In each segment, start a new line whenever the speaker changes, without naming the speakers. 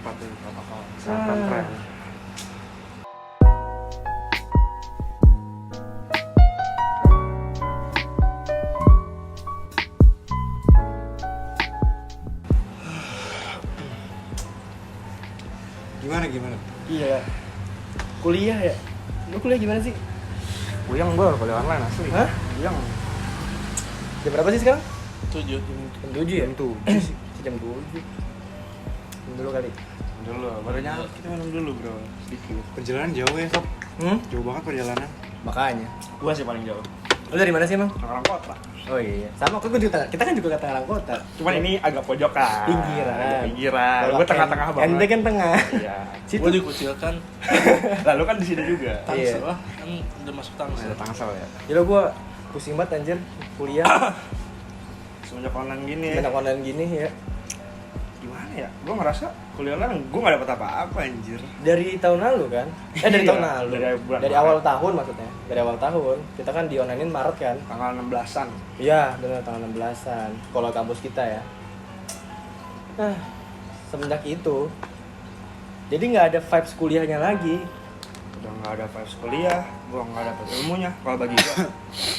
patuhi protokol kesehatan tren.
Gimana?
Iya. Kuliah ya? Lu kuliah gimana sih?
Puyeng bro, kuliah online asli.
Hah?
Puyeng.
Jam berapa sih sekarang?
7.
Jam 7 ya?
Jam 7
Jam 7. Jam dulu kali.
dulu, baru nyala kita minum dulu bro, sedikit.
Perjalanan jauh ya, Sob. Jauh banget perjalanan.
Makanya.
Gua sih paling jauh.
Lu dari mana sih, Emang?
Orang kota.
Oh iya. Sama aku juga kita kan juga kata orang kota.
Cuman ini agak pojokan.
Pinggiran.
Pinggiran.
Kalau
Gua tengah-tengah banget.
Ente kan tengah.
Iya.
Situ.
Gue dikucilkan
Lalu kan di sini juga.
Tangsel
Iya.
lah, kan udah masuk Tangsel.
Ada Tangsel ya.
Gila gua pusing banget anjir kuliah.
Semenjak online gini.
Banyak online gini ya.
Gimana ya? Gua ngerasa kuliah online gua enggak dapat apa-apa anjir.
Dari tahun lalu kan? Dari
Iya,
tahun lalu.
dari
Awal
Maret.
tahun maksudnya. Dari awal tahun. Kita kan di online-in Maret kan?
Tanggal 16-an.
Iya, benar tanggal 16-an. Kalau kampus kita ya. Nah, semenjak itu jadi nggak ada vibes kuliahnya lagi.
Udah enggak ada vibes kuliah, gua enggak dapet ilmunya kalau bagi gua.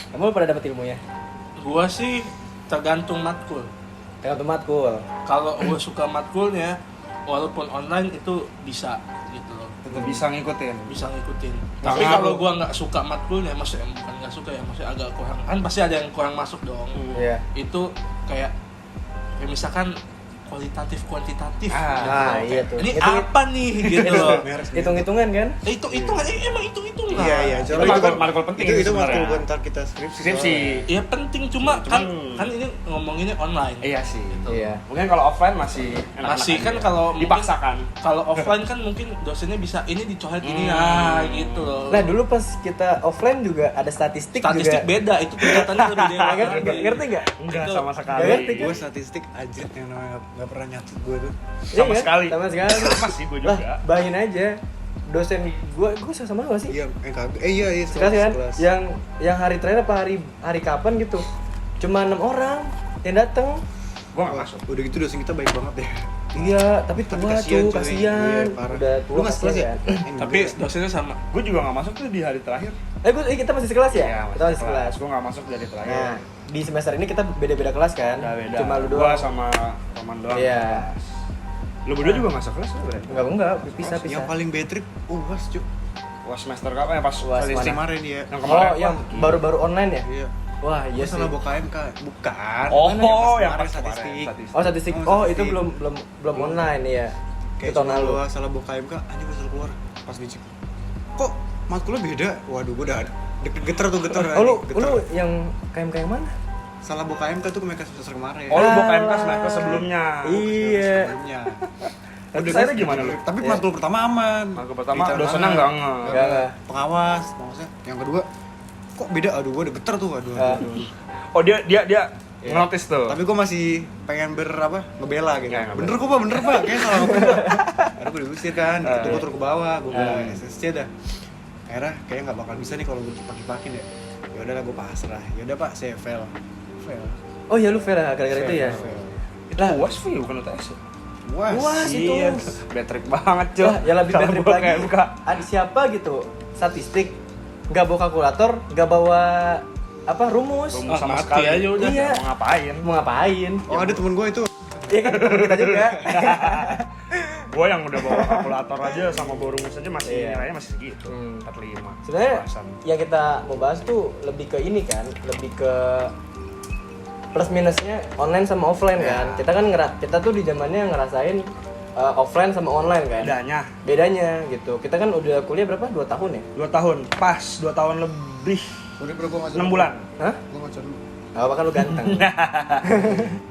Kamu pada dapat ilmunya?
Gue sih tergantung matkul.
Tengah matkul.
Kalau gue suka matkulnya, walaupun online itu bisa gitu loh,
Tetap bisa ngikutin.
bisa ngikutin.
Nah,
Tapi
ngaruh.
kalau gue nggak suka matkulnya, maksudnya bukan nggak suka ya, maksudnya agak kurang, kan pasti ada yang kurang masuk dong.
Iya.
Itu kayak misalkan kualitatif kuantitatif
Ah,
gitu.
iya tuh.
Ini
Itu-
apa nih gitu loh.
Hitung-hitungan kan?
Itu emang hitung-hitungan.
Iya.
Itu
Soalnya
matkul penting
itu
sebenarnya.
matkul buat ntar kita skripsi.
Skripsi.
Iya penting, cuma
Cuman-
kan ini ngomonginnya online.
Iya sih.
Gitu.
Iya.
Mungkin kalau offline masih enak-enak
Masih kan
aja.
kalau mungkin-
dipaksakan.
Kalau offline kan mungkin dosennya bisa ini dicoret ini gitu loh.
Nah, dulu pas kita offline juga ada statistik
Statistik
juga.
beda, itu tingkatannya lebih dewasa.
Ngerti nggak?
Enggak
Itu.
sama sekali.
Nggak ngerti kan?
Gue statistik anjir yang namanya nggak pernah nyatu gue tuh.
Iya
Sama
kan?
sekali.
Sama sekali.
Sama sih gue juga.
Lah, bayangin aja. Dosen gua sama gak sih?
Iya, kagak. Iya,
Sekelas kan?
sekelas.
Yang hari terakhir apa hari kapan gitu? Cuma 6 orang yang datang.
Gue gak
Wah,
masuk.
udah gitu dosen kita baik banget ya.
Iya, tapi
Tapi
tua
kasihan,
tuh,
cuy.
kasihan.
Iya, parah.
Udah
Lu
tua
nggak sekelas ya?
kasihan.
Tapi dosennya sama.
Gue juga gak masuk tuh di hari terakhir.
Kita masih sekelas ya?
Iya,
Kita masih sekelas.
Gue gak masuk dari terakhir.
Nah, di semester ini kita beda-beda kelas kan?
Udah beda.
Cuma lu
Gue
doang.
sama Roman doang.
Iya.
Lu berdua juga masuk kelas lu berarti?
Enggak, pisah-pisah.
Yang paling bad trip, UAS cuy.
Wah semester kapan ya pas
Wah,
kali
mana?
Kemarin ya.
Yang
Oh,
kemarin.
yang
Wah,
baru-baru online ya?
Iya.
Wah, iya
Gue
sih.
salah bawa KMK. Bukan.
Oh, yang
kemarin
pas
statistik.
Oh, statistik.
Oh,
Oh, itu
statistik.
belum online ya.
Kayak
Itu tahun
cuma
lalu.
gua salah bawa KMK, anjing gue salah keluar pas dicek. Kok matkulnya beda? Waduh, gue udah geter tuh geter.
Oh, lu
geter.
yang KMK yang mana?
Salah bawa KMK tuh ke semester kemarin.
Oh, lu
Ah.
bukan KMK semester sebelumnya.
Iya.
Sebelumnya.
Udah saya gimana lu?
Tapi
Iya.
matkul pertama aman.
Matkul pertama
Lancar
dosennya
banget.
enggak.
Pengawas, maksudnya. Yang kedua, kok beda? Aduh, gue udah geter tuh. Aduh.
Ah.
Oh dia
Iya.
notice tuh.
Tapi gue masih pengen ngebela gitu.
Nggak,
Bener kok pak, kayaknya salah gue pak. Akhirnya gue diusir kan, itu gue turun ke bawah, gue bilang SSC dah. Akhirnya kayaknya nggak bakal bisa nih kalau gue dipakin ya. Ya udahlah gue pasrah. Ya udah pak, saya fail.
Oh iya, lu fair gara-gara itu ya?
Fail.
Itu UAS view bukan UTS.
Wah,
Wah, situ.
Iya, bad trip banget cuy.
Lah, yang lebih
Salah
bad trip
gua
lagi.
kayak buka.
Ada siapa gitu? Statistik nggak bawa kalkulator, nggak bawa rumus.
Rumus sama
mati
sekali.
aja udah.
Iya.
Mau ngapain?
Mau ngapain?
Oh ada temen gue itu.
Iya kan kita juga.
Gue yang udah bawa kalkulator aja sama bawa rumus aja masih
Iya.
nilainya masih segitu. 45.
Sebenarnya
Belasan.
yang kita mau bahas tuh lebih ke ini kan, lebih ke plus minusnya online sama offline kan. Kita kan kita tuh di zamannya ngerasain offline sama online kan. Bedanya gitu. Kita kan udah kuliah berapa? 2 tahun ya?
2 tahun. Pas 2 tahun lebih.
Udah bro, gue
6 bulan.
Hah?
Gue ngaco dulu.
Apa kan lu ganteng?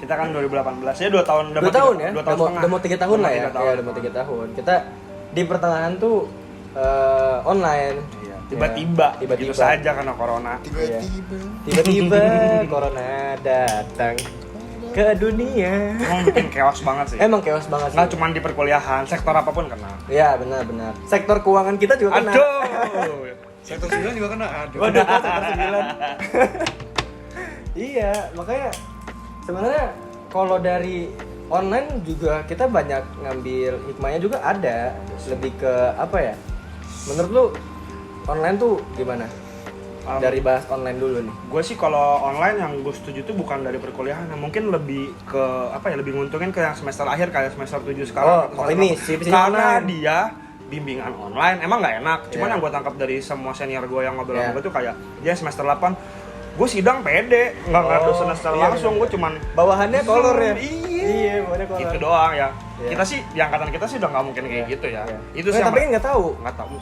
Kita kan 2018 ya 2 tahun.
2 tahun ya?
2 tahun setengah.
Udah mau 3 tahun lah ya?
Udah mau
Iya, udah mau 3 tahun. Kita di pertengahan tuh online.
Iya. Tiba-tiba. Gitu saja karena corona.
Tiba-tiba corona datang ke dunia.
Emang bikin chaos banget sih.
Emang chaos banget sih.
Nggak cuma di perkuliahan, sektor apapun kena.
Iya, benar-benar. Sektor keuangan kita juga kena.
Aduh.
Sektor 9 juga kena. Aduh.
Waduh, sektor 9. Iya, makanya sebenarnya kalau dari online juga kita banyak ngambil hikmahnya juga ada. Lebih ke apa ya? Menurut lu online tuh gimana? Dari bahas online dulu nih.
Gue sih kalau online yang gue setuju tuh bukan dari perkuliahan, mungkin lebih ke apa ya, lebih nguntungin ke yang semester akhir kayak semester 7 sekarang.
Ini sih
karena
online.
dia bimbingan online emang nggak enak. Cuman
Iya.
yang gue tangkap dari semua senior gue yang ngobrol sama gue tuh kayak dia semester 8 gue sidang pede, nggak ngeliat dosen secara langsung, gue cuman
bawahannya kolor ya.
Iya,
bawahannya kolor.
itu doang ya.
Iya.
Kita sih di angkatan kita sih udah nggak mungkin kayak gitu ya. Itu sih yang
tapi kan nggak tahu.
nggak tahu.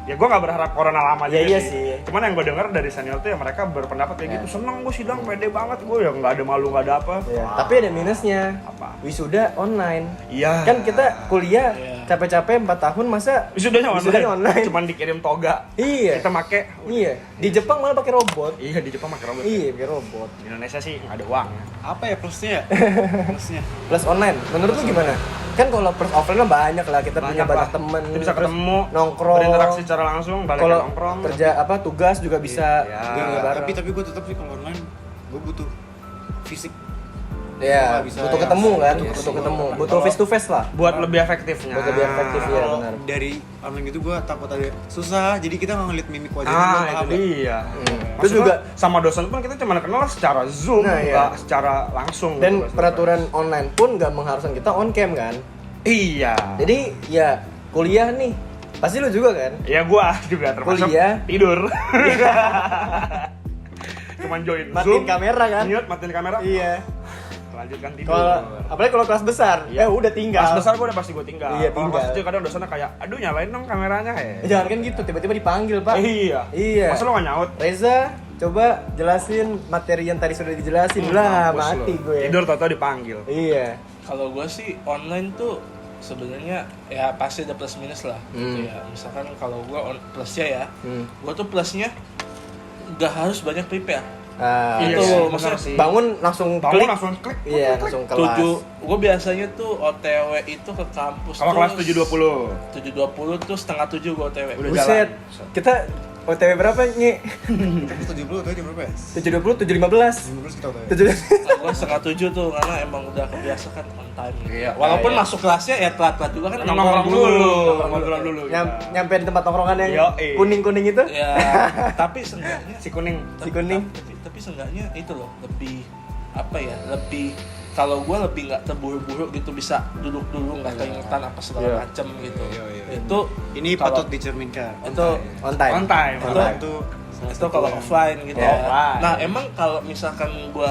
Ya gue nggak berharap corona lama juga
Iya
sih.
sih.
Cuman yang gue dengar dari senior tuh ya mereka berpendapat kayak gitu, seneng gue sidang pede banget, gue ya nggak ada malu nggak ada apa.
Iya.
Wah.
Tapi ada minusnya.
Apa?
Wisuda online.
Iya.
Kan kita kuliah
Iya.
capek-capap 4 tahun masa
Wisudanya
wisudanya online.
Cuman dikirim toga.
Iya.
Kita make.
Iya. Di Jepang malah pakai robot.
Iya, di Jepang pakai robot.
Iya, pakai robot.
Di Indonesia sih nggak ada uang.
Apa ya plusnya? Plusnya.
Plus online. Menurut lu gimana? Kan kalau plus offline mah banyak lah, kita punya banyak
lah.
temen.
Kita bisa
terus
ketemu,
nongkrong.
berinteraksi secara langsung, balik
Kalau
nongkrong.
kerja apa tugas juga bisa
Iya.
ini bareng.
Tapi gue tetap sih kalau online gue butuh fisik.
Iya,
Nggak bisa
butuh
yang
ketemu kan,
iya
butuh
sih.
ketemu, butuh
Kalau-
face to face lah.
Buat lebih efektifnya.
Buat lebih efektif ya,
Kalau
benar.
dari online gitu gue takut ada susah, jadi kita nggak ngeliat mimik wajahnya.
Ah,
gua
itu
paham.
dia.
Terus
Terus
juga
juga sama dosen pun kita cuma kenal secara Zoom,
Nah, iya.
nggak secara langsung.
dan
gitu,
peraturan online pun nggak mengharuskan kita on cam kan.
Iya.
Jadi ya kuliah nih, pasti lu juga kan?
Ya gua juga termasuk
Kuliah.
tidur. Cuman join
Matiin
Zoom,
kamera kan?
mute, matiin kamera.
Iya.
Lanjutkan tidur.
Kalau apalagi kalau kelas besar,
Iya.
ya udah tinggal.
Kelas besar gua udah pasti gua tinggal.
Iya,
Kalau
tinggal.
kelas kecil kadang dosennya kayak, aduh nyalain dong kameranya
Jangan kan gitu, tiba-tiba dipanggil pak.
Iya.
Iya.
Masa lo nggak nyaut?
Reza, coba jelasin materi yang tadi sudah dijelasin. Lah,
Mampus
mati
lo.
gue.
Tidur tau-tau dipanggil.
Iya.
Kalau gue sih online tuh sebenarnya ya pasti ada plus minus lah gitu ya. Misalkan kalau gue plusnya ya, gue tuh plusnya nggak harus banyak prepare.
Iya
Itu
sih,
maksudnya
benar sih.
Bangun langsung
Bangun
klik.
langsung klik.
Iya, langsung kelas.
Gue biasanya tuh OTW itu ke kampus
Kalau
tuh
kelas 7.20.
7.20 tuh setengah 7 gue OTW.
Udah
Buset.
jalan.
Kita OTW berapa, Nyi?
Kita 70 atau jam berapa ya?
7.20, 7.15.
15 kita tahu.
7.
Gue setengah 7 tuh karena emang udah kebiasa kan on time.
Iya.
Walaupun
Iya.
masuk kelasnya ya telat-telat juga kan
Nongkrong dulu.
Nongkrong
dulu.
Nyampe di tempat tongkrongan yang
Yoi.
kuning-kuning itu.
Ya, tapi seenggaknya
Si kuning.
Si kuning.
Tapi seenggaknya itu loh lebih apa ya, lebih kalau gue lebih nggak terburu-buru gitu, bisa duduk dulu nggak keingetan apa
Iya.
segala macem gitu.
Iya.
Itu
Ini
kalau-
patut dicerminkan.
itu
On time.
On time.
On
Itu-
time.
Itu
itu kalau offline gitu
Iya,
ya.
offline.
Nah emang kalau misalkan gue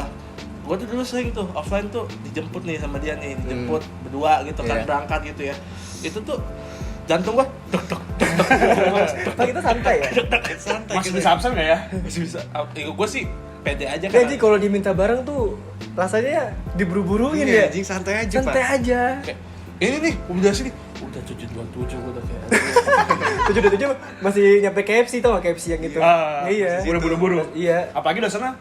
tuh dulu sering tuh offline tuh dijemput nih sama dia nih, dijemput berdua gitu kan,
Iya.
berangkat gitu ya. Itu tuh jantung gue dok dok
Pak, kita santai ya?
santai.
Masih
kita.
bisa absen nggak ya?
masih bisa. Gue sih pede aja
Kayak
kan.
Ji, kalau diminta bareng tuh rasanya diburu-buruin
Iya,
ya.
anjing santai aja,
Santai
Pak.
aja.
Kayak, ini nih udah sini udah 7.27 gue udah kayak
7.27 masih nyampe KFC tau gak KFC yang gitu?
Ah,
Iya.
Buru-buru.
Iya.
Apalagi dosennya?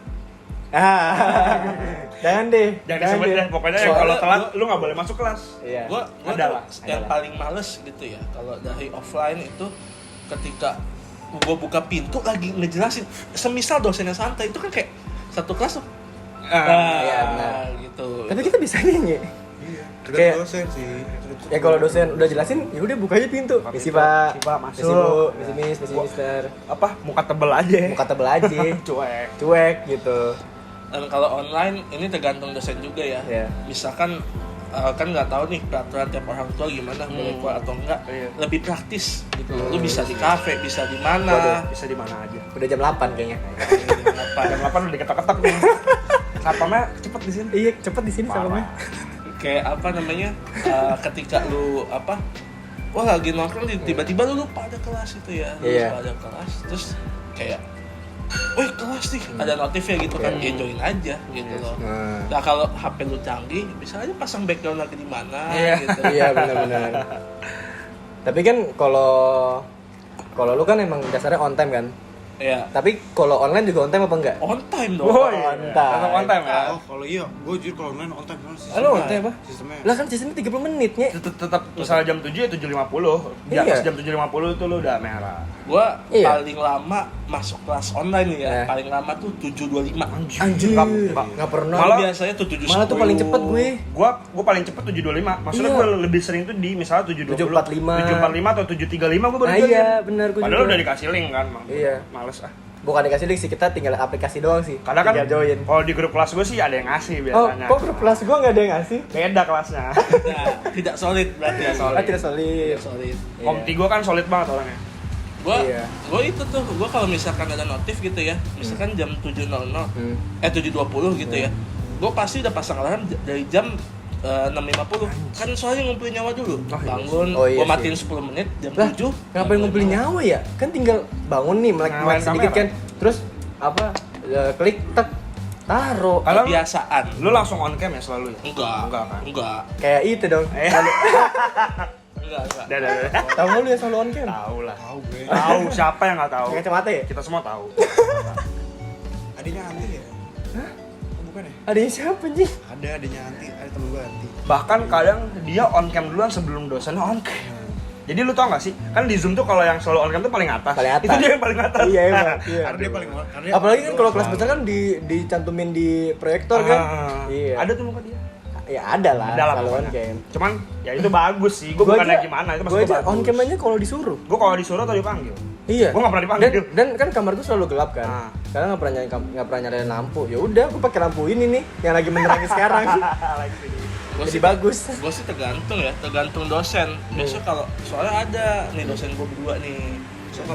Jangan deh.
Jangan disebut deh. Pokoknya yang
Soalnya
kalau telat
gua-
lu nggak boleh masuk kelas.
Iya.
gue
Adalah.
yang paling males gitu ya kalau dari offline itu ketika gue buka pintu lagi ngejelasin, semisal dosennya santai itu kan kayak satu kelas tuh
iya, benar.
gitu.
Tapi kita bisa nyanyi.
Iya.
Kayak-
Kayak dosen sih.
Ya kalau dosen udah jelasin, ya udah buka aja pintu. Misi Pak,
Misi Pak, masuk.
Misi Bu, misi Miss, misi Mister.
Apa? Muka tebel aja.
Muka tebel aja,
Cuek.
cuek gitu.
Dan kalau online ini tergantung dosen juga ya.
Iya.
Misalkan kan nggak tahu nih peraturan tiap orang tua gimana, boleh keluar atau enggak.
Iya.
Lebih praktis gitu. Lu bisa di kafe, bisa di mana.
Waduh.
Bisa di mana aja.
Udah jam 8 kayaknya.
Jam 8 udah diketok-ketok nih. Satpamnya cepet di sini.
Iya, cepet di sini
Parah.
sama.
Kayak apa namanya? Ketika lu apa? Wah lagi nongkrong tiba-tiba lu lupa ada kelas itu ya. Lu
Iya.
lupa ada kelas. Terus kayak wih kelas nih, ada notifnya gitu kan, ya join aja gitu loh. Nah kalau HP lu canggih, bisa aja pasang background lagi di mana
Iya.
gitu.
Iya, benar-benar. Tapi kan kalau lu kan emang dasarnya on time kan.
Iya.
Tapi kalau online juga on time apa enggak?
On time dong.
Oh,
On
iya.
time.
Tetap on time ya.
Oh, kalau iya, gue jujur kalau online on time kan
Halo, on time apa?
Sistemnya.
Lah kan sistemnya 30 menitnya.
Tetap misalnya jam 7 ya 7.50. Di atas
Iya.
jam 7.50 itu lu udah merah.
Gua
Iya.
paling lama masuk kelas online nih ya.
Iya.
Paling lama tuh 7.25.
Anjir.
Nggak-
Enggak pernah.
Malah biasanya tuh 7.10.
Malah tuh paling cepet gue.
Gua paling cepet 7.25. Maksudnya
Iya.
gua lebih sering tuh di misalnya 7.20,
7.45.
7.45 atau 7.35 gua baru
Nah,
join.
iya, benar gua
Padahal
juga.
udah dikasih link kan, Mang.
Iya.
Males ah.
Bukan dikasih link sih, kita tinggal aplikasi doang sih.
Karena kan
tinggal join.
kalau di grup kelas gue sih ada yang ngasih
Oh,
biasanya.
kok grup kelas gua enggak ada yang ngasih?
Beda kelasnya.
Nah, tidak solid berarti ya.
Solid.
Ah, tidak solid.
Tidak solid.
Iya.
Komti gue kan solid banget orangnya.
Iya.
Gua itu tuh, gua kalau misalkan ada notif gitu ya, misalkan jam 7.00, 7.20 gitu ya, gua pasti udah pasang alarm dari jam 6.50. Kan soalnya ngumpulin nyawa dulu. Bangun,
Oh, iya
gua
sih.
matiin 10 menit, jam
Lah,
7.
ngapain ngumpulin nyawa ya? Kan tinggal bangun nih, melek
Nyalain
sedikit
kamera.
kan. Terus apa? Klik tek taruh.
Kalau
Kebiasaan.
lu langsung on cam ya selalu ya?
Enggak,
Enggak kan?
enggak,
Kayak itu dong.
enggak.
Dah.
Tahu nggak lu yang selalu on cam?
Tahu lah.
Tahu gue.
Tahu siapa yang nggak tahu?
Pakai kacamata ya?
Kita semua tahu.
Adiknya Anti ya?
Hah?
Oh, bukan ya?
Adanya siapa nih?
Ada adiknya Anti, ada temen gue Anti.
Bahkan kadang dia on cam duluan sebelum dosennya on cam. Jadi lu tau gak sih? Kan di Zoom tuh kalau yang selalu on cam tuh paling atas.
Paling atas.
Itu dia yang paling atas.
Iya, emang. Iya.
Karena dia paling
Apalagi kan kalau kelas besar kan dicantumin di proyektor kan? Iya.
Ada tuh muka dia.
Ya ada lah.
Ada lah
kalau on
pokoknya.
cam.
Cuman ya itu bagus sih. Gue bukannya gimana, itu
Gue
maksud
aja
gue
on
bagus.
cam aja kalau disuruh.
Gue kalau disuruh atau dipanggil.
Iya.
Gue nggak pernah dipanggil.
Dan kan kamar tuh selalu gelap kan.
Ah.
Karena nggak pernah nyalain lampu. Ya udah, gue pakai lampu ini nih yang lagi menerangi sekarang.
Gua
Jadi
sih-
bagus.
Gue sih tergantung ya, tergantung dosen. Biasanya kalau soalnya ada nih dosen gue berdua nih.
Siapa?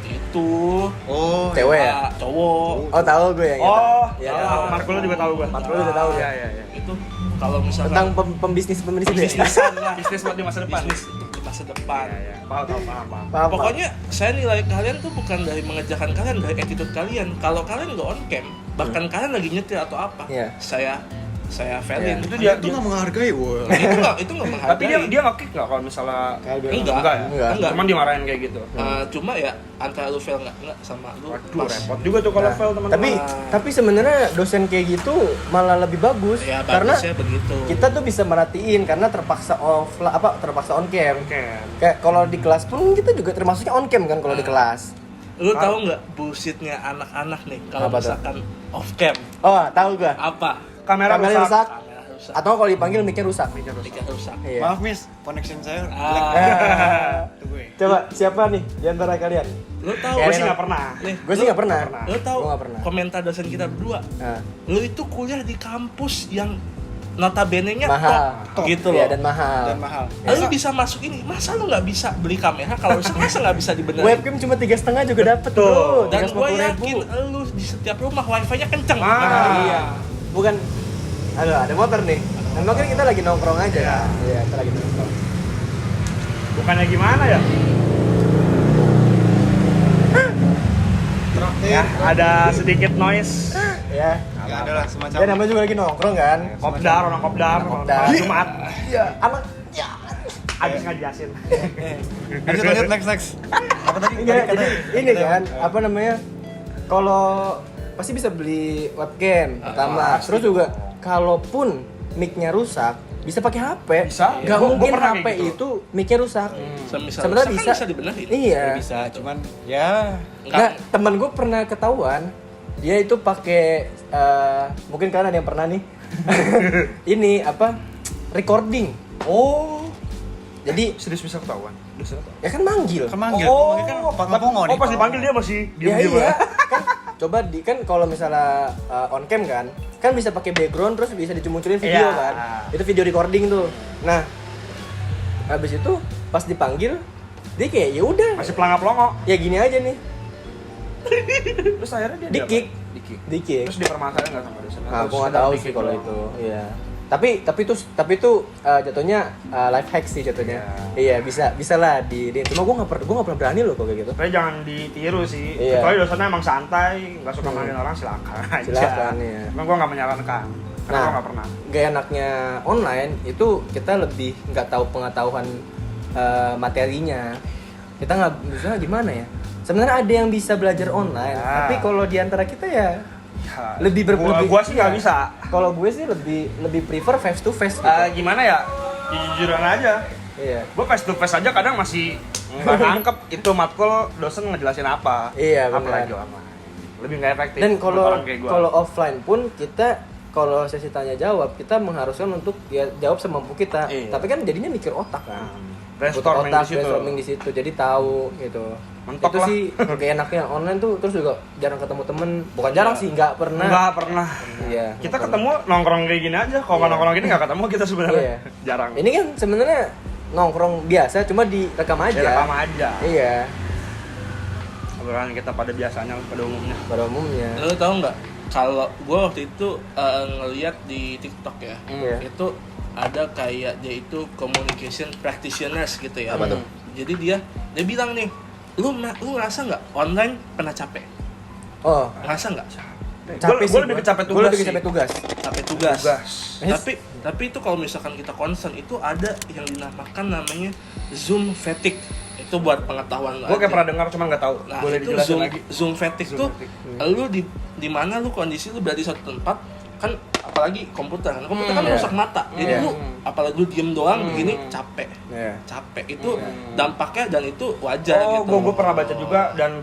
Itu
Oh,
Cewek ya?
cowok.
Oh tahu gue yang itu.
Oh,
Iya.
ya, Markulo juga tahu gue.
Markulo juga tahu ya.
Iya.
Itu kalau misalkan
Tentang pembisnis itu ya?
bisnisan lah,
Bisnis buat di masa depan.
bisnis di masa depan.
Iya. Paham.
Paham,
Pokoknya saya nilai kalian tuh bukan dari mengejarkan kalian, dari attitude kalian. Kalau kalian nggak on cam, bahkan kalian lagi nyetir atau apa,
Iya.
saya failin.
Itu
dia
dia
tuh nggak menghargai, woi.
Itu nggak menghargai.
Tapi dia nge-kick nggak kalau misalnya
Enggak.
ya?
Enggak.
Cuman dimarahin kayak gitu.
Cuma ya antara lu fail nggak sama lu
Waduh,
pas.
repot juga tuh kalau
Nah,
fail teman-teman.
tapi sebenarnya dosen kayak gitu malah lebih bagus
Ya
karena
bagusnya begitu.
kita tuh bisa merhatiin karena terpaksa terpaksa on cam.
Oke.
Kayak kalau di kelas pun kita juga termasuknya on cam kan kalau di kelas.
Lu tahu nggak bullshitnya anak-anak nih kalau
Apa tuh?
misalkan off cam
Oh, tahu gua.
apa?
Kamera
Kameranya rusak.
Kamera rusak.
Atau kalau dipanggil mic-nya rusak.
Mic rusak.
Iya.
Maaf, Miss, connection saya jelek.
Ah,
Itu gue.
Coba siapa nih di antara kalian?
lu tahu
Gue sih nggak pernah.
nih,
Gue sih nggak pernah.
lu tahu
Gua nggak pernah.
komentar dosen kita berdua.
Nah,
Lu itu kuliah di kampus yang notabene-nya
mahal.
top gitu loh.
Iya, dan mahal.
Dan mahal.
Lu bisa masuk ini, masa lu nggak bisa beli kamera? Kalau rusak masa nggak bisa dibenerin?
Webcam cuma 3,5 juga dapet
Tuh.
bro.
Dan gue
350.000.
yakin lu di setiap rumah wifi-nya kenceng.
Iya. Bukan. Aduh, ada motor nih. Dan mungkin kita lagi nongkrong aja.
Iya.
Iya, kita lagi nongkrong.
Bukannya gimana ya? Ya, ada sedikit noise.
Ya.
Nggak ada lah semacam.
Ya namanya juga lagi nongkrong kan.
Kopdar, orang kopdar.
Kopdar.
Jumat.
Iya, anak ya.
Abis ngajelasin.
Lanjut, next. Apa tadi?
Enggak,
Tadi
ini kan apa namanya? Kalau pasti bisa beli webcam pertama.
pasti.
Terus juga kalaupun mic-nya rusak, bisa pakai HP.
Bisa.
Gak
Gua
mungkin
pernah
HP
kayak gitu.
itu mic-nya rusak.
Semisal
Sebenarnya
rusak
bisa.
kan bisa dibenerin.
Iya.
bisa, cuman ya
Enggak, temen gue pernah ketahuan dia itu pakai mungkin kalian ada yang pernah nih ini apa recording.
Oh.
Jadi
Serius bisa ketahuan.
ya kan manggil.
kemanggil.
Oh,
Kemanggil kan pongo
Oh, pas dipanggil dia masih
Ya
diem-diem.
iya. Kan coba kan kalau misalnya on cam kan bisa pakai background terus bisa dimunculin video
Iya.
kan. Itu video recording tuh. Nah, habis itu pas dipanggil dia kayak ya udah
Masih pelangap-pelongo.
ya gini aja nih.
Terus akhirnya dia
Di-kick.
Di-kick.
Dikit.
Terus dipermasalahin nggak sama dosen?
Nah, aku nggak tahu sih kalau itu. Iya. Tapi itu jatuhnya life hack sih jatuhnya. Iya bisa lah di cuma gue nggak pernah berani loh kalau kayak gitu.
Tapi jangan ditiru sih.
Iya.
Kecuali dosennya emang santai, nggak suka manggil orang silakan aja.
Silakan, iya.
Emang gue nggak menyarankan. Karena gue nggak pernah.
Gak enaknya online itu kita lebih nggak tahu pengetahuan materinya. Kita nggak bisa gimana ya? sebenarnya ada yang bisa belajar online, tapi kalau di antara kita ya lebih
gua sih nggak bisa.
Kalau gue sih lebih prefer face to face gitu.
Gimana ya? Jujuran aja.
Iya.
Gue face to face aja kadang masih nggak nangkep itu matkul dosen ngejelasin apa.
Iya, benar.
Apalagi online. Lebih nggak efektif.
Dan
buat orang kayak gua.
kalau offline pun kita kalau sesi tanya jawab kita mengharuskan untuk ya jawab semampu kita.
Iya.
Tapi kan jadinya mikir otak kan.
Brainstorming
di situ. Jadi tahu gitu.
Mentok
itu
lah.
sih kayak enaknya online tuh, terus juga jarang ketemu temen. Bukan jarang sih, nggak pernah.
Nggak pernah.
Iya.
Kita ketemu nongkrong kayak gini aja. Kalau nggak nongkrong gini nggak ketemu kita sebenarnya.
Iya.
Jarang.
Ini kan sebenarnya nongkrong biasa, cuma direkam aja.
Direkam aja.
Iya.
Obrolan kita pada biasanya, pada umumnya.
Pada umumnya.
Lo tau nggak? Kalau gue waktu itu ngeliat di TikTok ya,
Iya.
itu ada kayak dia itu communication practitioners gitu ya.
Apa tuh?
Jadi dia bilang nih, lu ngerasa nggak online pernah capek?
Oh,
Ngerasa nggak?
capek sih.
Gue lebih ke capek
Gue
tugas
lebih ke
sih.
capek tugas.
Capek tugas.
Yes.
Tapi itu kalau misalkan kita concern itu ada yang dinamakan namanya Zoom fatigue. Itu buat pengetahuan
Gue kayak pernah dengar cuma nggak tahu.
Nah,
Boleh
itu
dijelasin
Zoom,
lagi?
Zoom fatigue tuh lu di mana lu kondisi lu berada di suatu tempat kan, apalagi komputer kan kan
Iya.
rusak mata. Jadi
Iya.
lu apalagi lu diem doang begini capek.
Iya.
Capek itu dampaknya dan itu wajar gitu.
Gue pernah baca juga dan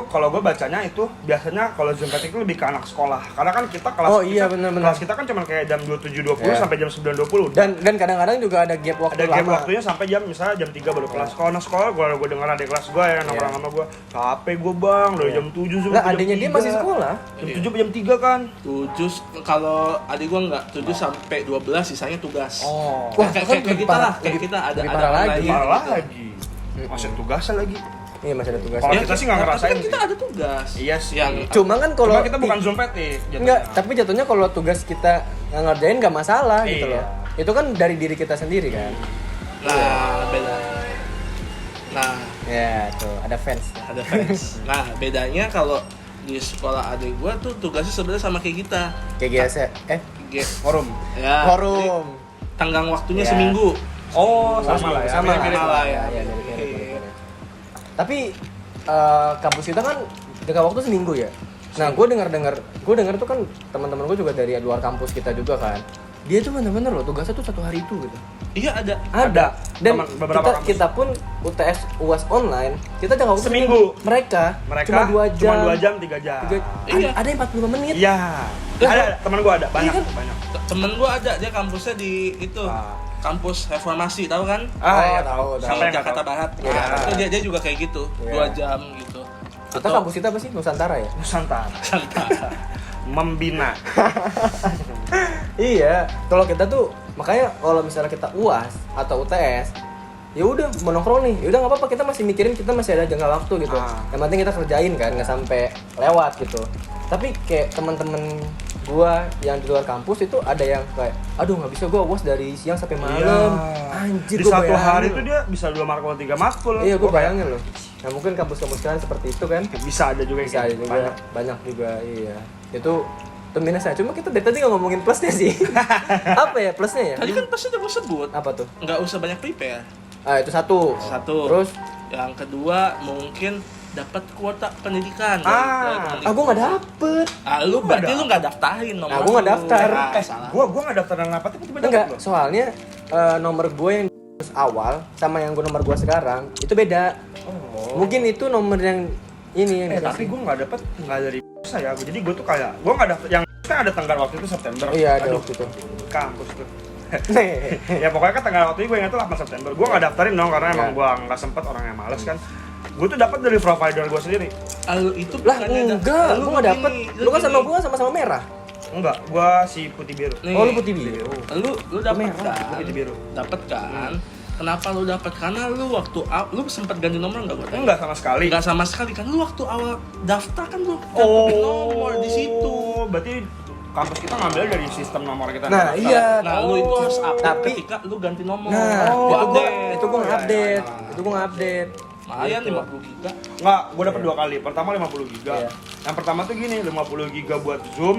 kalau gue bacanya itu biasanya kalau Zoom fatigue itu lebih ke anak sekolah karena kan kita kelas
Oh, iya, benar-benar.
kelas kita kan cuma kayak jam 27.20
Iya.
sampai jam 9.20
Dan kadang-kadang juga ada gap waktu
ada
lama.
game waktunya sampai misalnya jam 3 baru kelas. Kalau anak sekolah gue dengar adik kelas gue yang nongkrong sama gue, capek gue bang dari jam 7 sampai
Lah,
jam
adanya dia
3.
masih sekolah.
Jam 7 sampai jam 3 kan.
7 kalau adik gua enggak 7 sampai 12 sisanya tugas.
Oh.
Wah,
kayak
itu kan
kita
lebih
lah,
parah,
kayak
lebih-
kita ada
lebih parah lagi.
online
Malah
gitu.
lagi. Masih tugasnya lagi.
Iya, masih ada tugas.
Kalau kita sih nggak
tapi
ngerasain
kan kita
sih.
ada tugas.
Iya sih.
Yang
Cuma kan kalau
Cuma kita bukan Zoom fatigue.
enggak, tapi jatuhnya kalau tugas kita nggak ngerjain nggak masalah gitu
Iya.
loh. Itu kan dari diri kita sendiri kan.
nah beda. Nah,
Ya, tuh ada fans.
ada fans. Nah, bedanya kalau di sekolah adik gua tuh tugasnya sebenarnya sama kayak kita.
Kayak biasa.
Forum.
Ya.
Forum.
jadi tanggang waktunya
Ya.
seminggu.
Oh, sama lah ya.
Sama
Mirip-mirip
lah.
lah.
ya. Mirip-mirip. Tapi kampus kita kan jangka waktu seminggu ya. Nah, gue dengar tuh kan teman-teman gue juga dari luar kampus kita juga kan. Dia tuh bener-bener loh tugasnya tuh 1 hari itu gitu.
Iya ada.
Ada.
Dan
Beberapa kampus.
kita pun UTS UAS online, kita jangka waktu
Seminggu.
Mereka cuma 2 jam.
Cuma 2 jam, 3 jam.
Iya.
Ada yang 45 menit.
Iya. Ada teman gua ada banyak,
Iya kan?
banyak.
Temen gua ada, dia kampusnya di itu.
Ah.
Kampus Reformasi, tahu kan?
iya,
tahu.
Di
Siapa yang
Jakarta
tahu?
Barat.
Iya.
Nah, itu dia juga kayak gitu,
Iya.
2 jam gitu.
Kita kampus kita apa sih? Nusantara ya?
Nusantara.
Nusantara.
Membina.
Iya, kalau kita tuh makanya kalau misalnya kita UAS atau UTS, ya udah mau nongkrong nih, ya udah nggak apa-apa, kita masih mikirin kita masih ada jangka waktu gitu. Yang penting kita kerjain kan, nggak sampai lewat gitu. Tapi kayak teman-teman gua yang di luar kampus itu ada yang kayak, aduh nggak bisa gua UAS dari siang sampai malam. Anjir,
Di
gua
satu
bayangin
hari
loh.
itu dia bisa 2 matkul 3 matkul.
Iya, gua
Gua
bayangin loh. Nah mungkin kampus-kampus kalian seperti itu kan?
bisa ada juga yang
Bisa
kayak
ada
gitu.
juga, banyak juga, iya. Itu minusnya, cuma kita dari tadi nggak ngomongin plusnya sih. Apa ya plusnya ya?
Tadi kan pasti udah gua sebut,
Apa tuh?
nggak usah banyak prepare.
Itu satu.
Terus yang kedua mungkin dapat kuota pendidikan.
Ah.
Gue nggak dapet.
Lu berarti lu nggak daftarin nomor.
Nah, gua nggak
lu.
daftar.
Salah.
Gua nggak daftar dan apa tiba-tiba dapet
Enggak,
loh.
soalnya nomor gue yang awal sama yang nomor gue sekarang itu beda. Mungkin itu nomor yang ini yang
Tapi
dikasih.
gua nggak dapet nggak dari saya. Jadi gua tuh kayak gua nggak daftar yang kan ada tanggal waktu itu September.
Iya, ada
Aduh,
waktu itu.
kampus tuh. Ya pokoknya kan tanggal waktu itu gue ingat tuh 8 September. Gue nggak daftarin dong karena emang
Ya.
gue nggak sempet, orangnya males kan. Gue tuh dapat dari provider gue sendiri.
Lu itu
Lah
bukannya
enggak,
lu
gue nggak dapet.
gini,
Lu kan sama
gini.
gue sama-sama merah.
Enggak, gue si putih biru.
Nih,
Oh, lu putih biru.
Lu dapat
Merah,
kan?
putih biru.
Dapat kan? Kenapa lu dapat? Karena lu waktu lu sempat ganti nomor enggak buat?
Enggak sama sekali.
Enggak sama sekali kan, lu waktu awal daftar kan lu dapetin nomor di situ.
Berarti kampus kita ngambil dari sistem nomor kita.
Nah,
daftar.
iya.
Nah, lu itu harus update
Tapi-
ketika lu ganti nomor.
Nah,
Gua update.
itu gue nge-update.
Iya.
Itu gue nge-update.
Lumayan
Gitu.
50 giga.
Enggak, gue dapet 2 kali. Pertama 50 giga.
Iya.
Yang pertama tuh gini, 50 giga buat Zoom,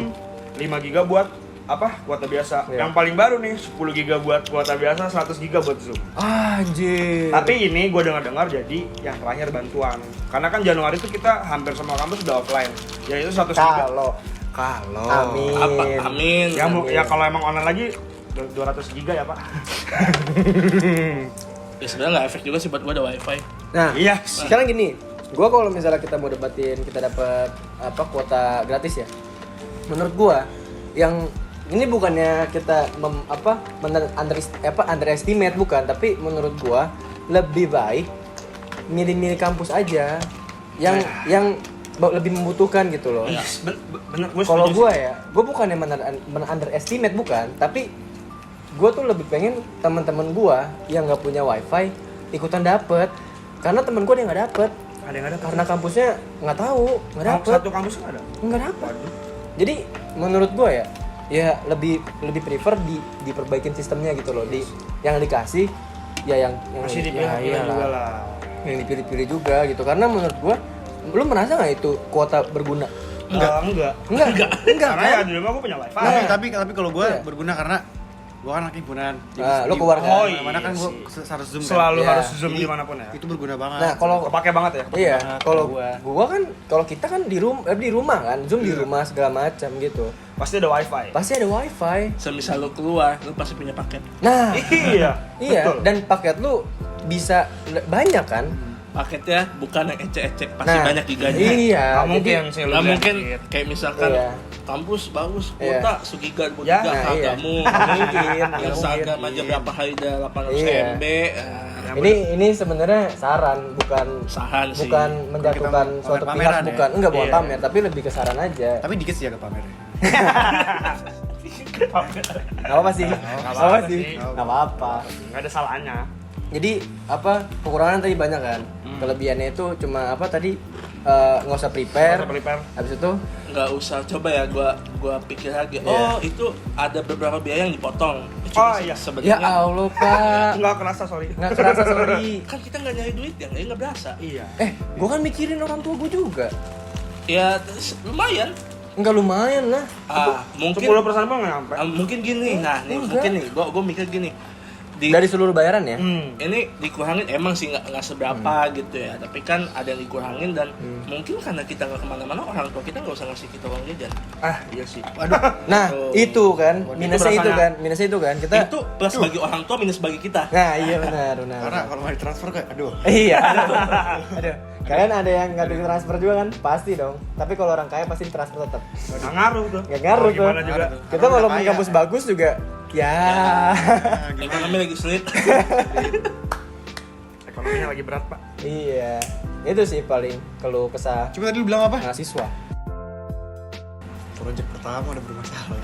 5 giga buat kuota biasa.
Iya.
Yang paling baru nih 10 GB buat kuota biasa, 100 GB buat Zoom.
Anjir.
Tapi ini gue dengar jadi yang terakhir bantuan. Karena kan Januari itu kita hampir semua kampus udah offline. Ya itu 100 GB.
Kalau
Amin.
amin.
Ya kalau emang online lagi 200 GB ya, Pak.
Ya sebenarnya nggak efek juga sih buat gua ada wifi.
Nah,
Iya.
sekarang gini, gua kalau misalnya kita mau debatin kita dapat kuota gratis ya. Menurut gua yang ini bukannya kita underestimate bukan, tapi menurut gua lebih baik milih-milih kampus aja yang lebih membutuhkan gitu loh.
Iya.
Bener, gue
Kalau gue ya, gue bukannya underestimate bukan, tapi gue tuh lebih pengen teman-teman gue yang nggak punya wifi ikutan dapet, karena temen gue dia nggak dapet,
ada yang ada
karena kampusnya nggak tahu, nggak dapet,
satu kampus nggak ada.
nggak dapet.
Waduh.
Jadi menurut gue ya lebih prefer diperbaikin sistemnya gitu loh, yang dikasih ya yang
Masih
ya,
dipilih
iyalah.
juga lah.
Yang dipilih-pilih juga gitu, karena menurut gue lu merasa nggak itu kuota berguna?
Enggak. Karena ya
kan?
di rumah gue punya wifi.
Tapi kalau gue
Iya.
berguna karena gue kan anak himpunan.
Lu keluarga.
Oh,
Mana kan gue
iya
harus zoom kan.
Selalu
Iya.
harus zoom
Jadi,
dimanapun ya.
Itu berguna banget.
Nah, kalau
Kepake banget ya.
iya,
banget
kalau
gua.
kalau kita kan di rumah kan, Zoom di rumah segala macam gitu.
Pasti ada wifi.
Pasti ada wifi.
Semisal lu keluar, lu pasti punya paket.
Nah,
Iya.
iya,
Betul.
dan paket lu bisa banyak kan?
Paketnya bukan yang ecek-ecek, pasti
Nah,
banyak giganya.
Iya,
Nggak mungkin
jadi-
sih lu
Nggak
bilang
mungkin
dikit.
kayak misalkan
Iya.
kampus bagus
Iya.
kuota segiga 2
Ya,
giga
nah,
kagak
iya.
mungkin.
Nggak
Instagram
mungkin.
aja berapa hari udah 800
Iya.
MB.
Ini sebenarnya saran, bukan
Sahan sih.
bukan menjatuhkan
Kita
suatu
pamer-
pihak,
pameran ya?
bukan enggak bukan
Iya.
pamer, tapi lebih ke saran aja.
Tapi dikit sih agak pamer.
Nggak apa sih? Nggak apa sih? Nggak apa-apa.
Nggak ada salahnya.
Jadi kekurangan tadi banyak kan, kelebihannya itu cuma tadi nggak usah prepare. Habis itu
Nggak usah, coba ya gua pikir lagi.
Iya.
Oh, itu ada beberapa biaya yang dipotong.
Oh, iya.
ya
Sebenarnya
Allah Pak,
Nggak kerasa, sorry.
nggak kerasa sorry.
kan kita nggak nyari duit ya, nggak berasa.
Iya.
Gua kan mikirin orang tua gua juga.
Ya lumayan.
Enggak lumayan lah.
Mungkin
10% pun nggak nyampe.
mungkin gini. Nah, nih
Enggak.
mungkin nih gua mikir gini.
Dari seluruh bayaran ya.
Ini dikurangin emang sih nggak seberapa gitu ya, tapi kan ada yang dikurangin dan mungkin karena kita nggak kemana-mana, orang tua kita nggak usah ngasih kita uang jajan.
Iya sih.
Nah,
Oh.
itu kan minusnya itu
rasanya.
kan kita.
Itu plus bagi orang tua, minus bagi kita.
Nah, iya benar.
Karena kalau mau ditransfer kayak aduh.
Iya. Aduh. Kalian ada yang nggak transfer juga kan? Pasti dong. Tapi kalau orang kaya pasti transfer tetap.
Nggak ngaruh tuh.
Nggak ngaruh tuh.
Gimana juga.
Kita
Karena
kalau
udah
punya
kaya.
kampus bagus juga ya.
Ekonomi lagi sulit.
Ekonominya lagi berat, Pak.
Iya. Itu sih paling keluh kesah
Coba tadi lu bilang apa?
mahasiswa.
Project pertama udah bermasalah.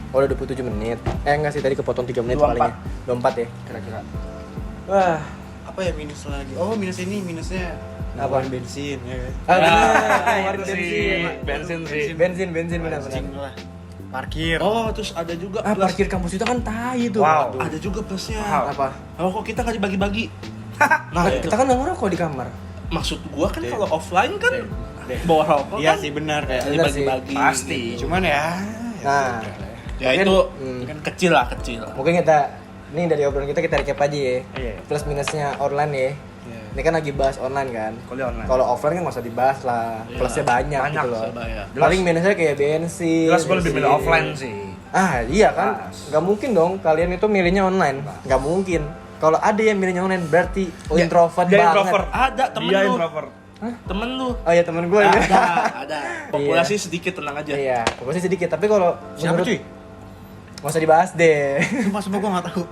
Oh, udah 27 menit. Enggak sih, tadi kepotong 3 menit
24.
palingnya. 24 ya?
Kira-kira.
Wah,
Apa ya minus lagi? Oh, minusnya
Apa?
ngeluarin bensin ya kan.
Keluarin
Itu sih. Bensin sih.
bensin benar-benar.
Anjing lah. Parkir.
Oh, terus ada juga
Parkir kampus itu kan tai tuh.
Wow.
Ada juga plusnya.
Wow.
Apa?
Oh, kok kita nggak dibagi-bagi?
Nah,
itu.
kita kan nggak ngerokok di kamar.
Maksud gua kan
Deh.
kalau offline kan
Deh.
bawa rokok
Iya
kan
sih benar kayak.
Bener sih.
dibagi-bagi.
Pasti.
Cuman ya.
Nah,
Ya
Mungkin-
itu
Hmm.
kecil lah, kecil.
mungkin ini dari obrolan kita recap aja ya.
Iya.
Plus minusnya online ya.
Iya.
Ini kan lagi bahas online kan.
Kuliah online.
Kalau offline kan nggak usah dibahas lah.
Iya.
Plusnya banyak
Banyak,
gitu loh.
Saya
Paling minusnya kayak bensin.
Jelas gue lebih milih
bensin.
offline sih.
Iya kan.
Jelas.
Nggak mungkin dong kalian itu milihnya online. Nggak mungkin. Kalau ada yang milihnya online berarti introvert
Dia
banget.
introvert.
Ada temen
Dia
lu.
introvert.
Temen lu.
Oh iya temen gue.
Ada. Populasi sedikit, tenang aja.
Iya, pokoknya sedikit. Tapi kalau
Siapa cuy?
nggak usah dibahas deh.
Sumpah gue gak tahu.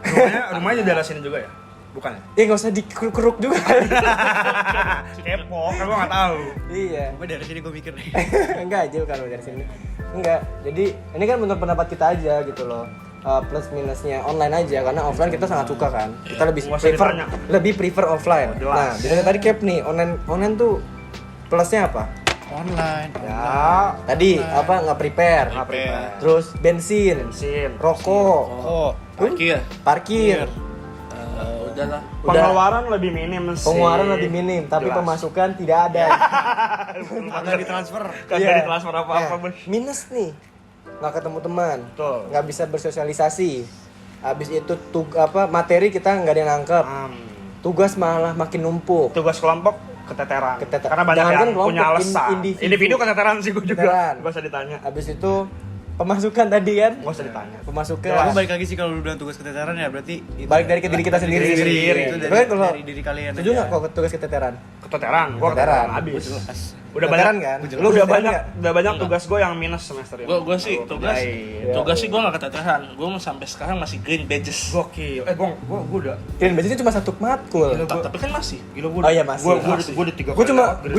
Rumahnya di daerah sini juga ya? Bukan ya?
Nggak usah dikeruk juga.
Kepo, kan gue nggak tahu.
Iya.
Sampai dari sini gue mikir nih.
Enggak aja kalau dari sini. Enggak. Jadi ini kan menurut pendapat kita aja gitu loh. Plus minusnya online aja karena offline kita sangat suka kan. Kita
Nggak usah ditanya.
lebih prefer offline.
Oh, jelas.
Nah, dari tadi cap nih online tuh plusnya apa?
Online.
Ya, tadi nggak prepare.
Nggak prepare.
Terus bensin,
Bensin.
rokok,
Oh.
Parkir.
parkir.
ada lah.
Pengeluaran lebih minim sih.
Pengeluaran lebih minim, tapi
Jelas.
pemasukan tidak ada.
Kagak ditransfer.
Kagak
Iya.
ditransfer apa-apa,
Nah,
Bos.
minus nih, nggak ketemu teman,
Betul.
nggak bisa bersosialisasi. Habis itu materi kita nggak ada yang nangkep. Tugas malah makin numpuk.
Tugas kelompok keteteran.
Keteteran.
Karena banyak
Jangankan
yang
kelompok,
punya alasan.
individu.
Individu keteteran sih gue juga.
Keteteran.
Gak usah ditanya.
Habis itu pemasukan tadi kan,
Gak usah ditanya.
pemasukan.
Aku balik lagi sih kalau lu bilang tugas keteteran ya berarti itu
Balik dari ke diri kita sendiri.
Diri sendiri. Itu
Tapi kalau
dari diri kalian.
setuju nggak kok tugas keteteran?
Keteteran. Gue
Keteteran.
keteteran habis.
Jelas.
Udah
Keteteran
banyak
kan?
Lu udah
Keteteran
banyak
nggak?
tugas gue yang minus semester ini.
Gue sih
Iya.
tugas sih gue nggak keteteran. Gue sampai sekarang masih green badges.
Gokil. Gue udah.
Kan biasanya cuma satu matkul.
Gila, gua-
Tapi kan masih.
Gila gue.
Oh iya, masih.
Gue udah 3
Gue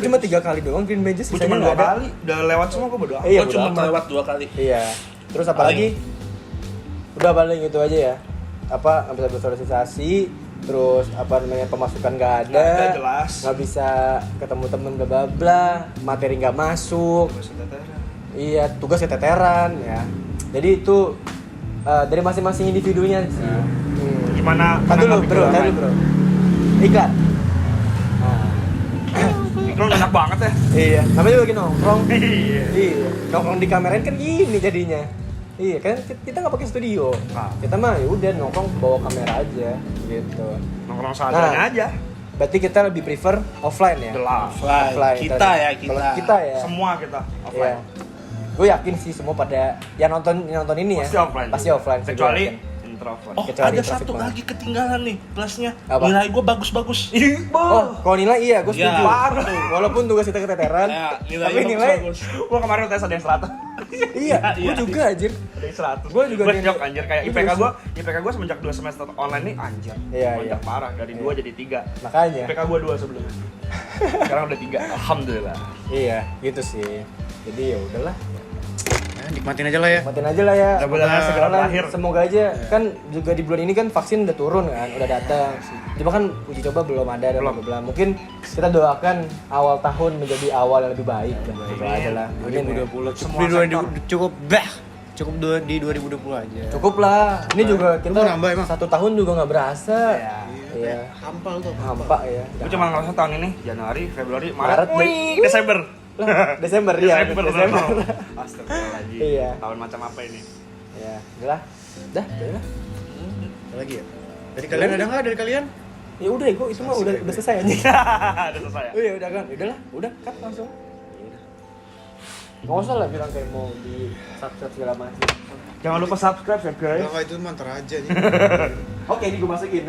cuma 3 kali doang green badges.
Gue cuma
sisanya
2
nggak ada.
kali. Udah lewat semua gue bodo amat.
Iya,
Gue cuma
bodo amat.
kelewat 2 kali.
Iya. Terus apa lagi? Udah paling itu aja ya. Nggak bisa bersosialisasi, terus pemasukan nggak ada,
Nggak ada, jelas.
nggak bisa ketemu temen bla bla bla, materi nggak masuk,
Tugas keteteran.
iya tugas keteteran ya. Jadi itu dari masing-masing individunya sih.
Gimana?
Tadi dulu
menanggapi
bro,
orang
tadi
lain?
bro. Iklan.
Iklan enak banget ya.
Iya. Namanya juga lagi nongkrong.
Iya.
Iya. Nongkrong di kamerain kan gini jadinya. Iya kan kita nggak pakai studio.
Ah.
Kita mah ya udah nongkrong bawa kamera aja gitu.
Nongkrong seadanya aja.
Berarti kita lebih prefer offline ya.
Jelas.
Offline. Kita
tadi.
ya,
Kalau
kita.
kita ya.
Semua kita
Iya.
offline.
Gue yakin sih semua pada yang nonton ini
Pasti
ya.
offline.
Pasti offline. sih,
Kecuali
gua yakin.
introvert.
Oh,
Kecuali
ada
traffic
satu
banget.
lagi ketinggalan nih plusnya.
Apa?
Nilai gue bagus-bagus.
Ih,
Oh, kalau nilai iya, gue setuju.
Iya.
Parah.
Walaupun tugas kita keteteran,
Ya,
tapi nilai
bagus.
Gua kemarin tes ada yang 100.
iya,
Iya,
gue juga anjir.
Ada yang 100.
Gua juga
Gua
nilai-
shock anjir kayak
Gua
IPK
juga
gua semenjak 2 semester online nih anjir.
Iya,
Meledak
iya.
parah dari 2 jadi 3.
Makanya.
IPK gua 2 sebelumnya. Sekarang udah 3. Alhamdulillah.
Iya, gitu sih. Jadi ya udahlah,
Ya, nikmatin aja lah ya.
nikmatin aja lah ya.
Mudah-mudahan segera
Online,
berakhir.
Semoga aja kan juga di bulan ini kan vaksin udah turun kan, udah datang. Cuma kan uji coba belum ada dan
Belum.
bla bla. Mungkin kita doakan awal tahun menjadi awal yang lebih baik. Gitu aja lah. Amin ya.
2020
Semua
cukup
sektor.
cukup di 2020 aja.
Cukup lah. Ini juga kita
mau nambah emang?
1 tahun juga nggak berasa.
Iya.
Iya.
Hampal tuh.
Hampa ya.
Gua cuma ngerasa tahun ini Januari, Februari,
Maret,
Maret, wih, Desember.
Lah, Desember ya.
Desember. Astagfirullahaladzim.
Iya.
Tahun macam apa ini?
Ya, udahlah. Dah, udahlah.
Apa lagi ya? Dari kalian ada nggak dari kalian?
Ya udah, itu mah udah selesai aja.
Udah selesai ya?
Oh iya udah kan, udahlah, udah cut langsung. Nggak usah lah bilang kayak mau di subscribe segala macam.
Jangan lupa subscribe ya guys.
Enggak itu mantra aja nih.
Oke, ini gue masukin.